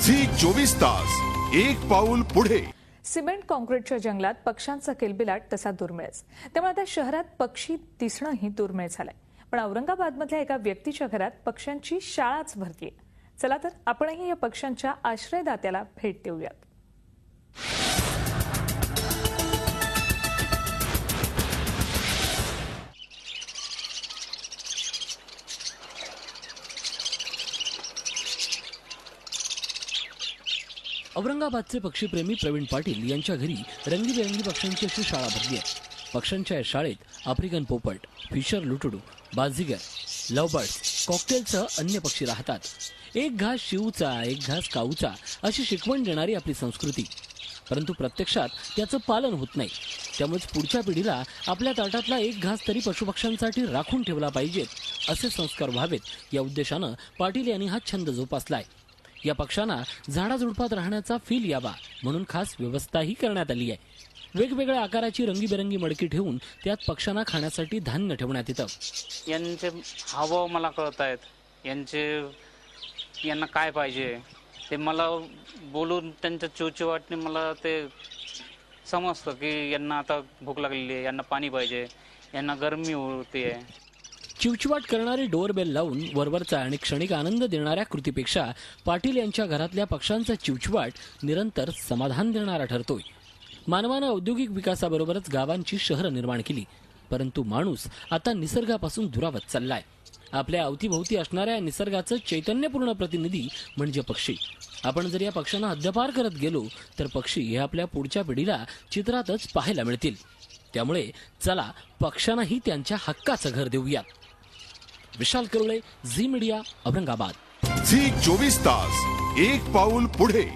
Zee 24 तास एक पाऊल पुढे। सिमेंट काँक्रीटच्या जंगलात पक्ष्यांचा किलबिलाट तसा दुर्मिळच, त्यामुळे आता शहरात पक्षी दिसणंही दुर्मिळ झालंय। पण औरंगाबादमधल्या एका व्यक्तीच्या घरात पक्ष्यांची शाळाच भरतीये। चला तर आपणही या पक्ष्यांच्या आश्रयदात्याला भेट देऊयात। औरंगाबादचे पक्षीप्रेमी प्रवीण पाटील यांच्या घरी रंगीबेरंगी पक्ष्यांची अशी शाळा भरली आहे। पक्ष्यांच्या या शाळेत आफ्रिकन पोपट, फिशर लुटुडू, बाजीगर, लवबर्ड्स, कॉकटेलसह अन्य पक्षी राहतात। एक घास शिवचा, एक घास काऊचा अशी शिकवण देणारी आपली संस्कृती, परंतु प्रत्यक्षात त्याचं पालन होत नाही। त्यामुळे पुढच्या पिढीला आपल्या ताटातला एक घास तरी पशुपक्ष्यांसाठी राखून ठेवला पाहिजे असे संस्कार व्हावेत या उद्देशानं पाटील यांनी हा छंद जोपासलाय। या पक्ष्यांना झाडाझुडपात राहण्याचा फील यावा म्हणून खास व्यवस्थाही करण्यात आली आहे। वेगवेगळ्या आकाराची रंगीबेरंगी मडकी ठेवून त्यात पक्ष्यांना खाण्यासाठी धान्य ठेवण्यात येतं। यांचे हावभाव मला कळत आहेत, यांना काय पाहिजे ते मला बोलून त्यांच्या चिवचिवाटने मला ते समजतं की यांना आता भूक लागलेली आहे, यांना पाणी पाहिजे, यांना गरमी होते। चिवचिवाट करणारे डोअरबेल लावून वरवरचा आणि क्षणिक आनंद देणाऱ्या कृतीपेक्षा पाटील यांच्या घरातल्या पक्ष्यांचा चिवचिवाट निरंतर समाधान देणारा ठरतोय। मानवानं औद्योगिक विकासाबरोबरच गावांची शहरं निर्माण केली, परंतु माणूस आता निसर्गापासून दुरावत चाललाय। आपल्या अवतीभोवती असणाऱ्या निसर्गाचं चैतन्यपूर्ण प्रतिनिधी म्हणजे पक्षी। आपण जर या पक्ष्यांना हद्दपार करत गेलो तर पक्षी हे आपल्या पुढच्या पिढीला चित्रातच पाहायला मिळतील। त्यामुळे चला पक्ष्यांनाही त्यांच्या हक्काचं घर देऊयात। विशाल करुळे, झी मीडिया, औरंगाबाद। झी 24 तास एक पाऊल पुढे।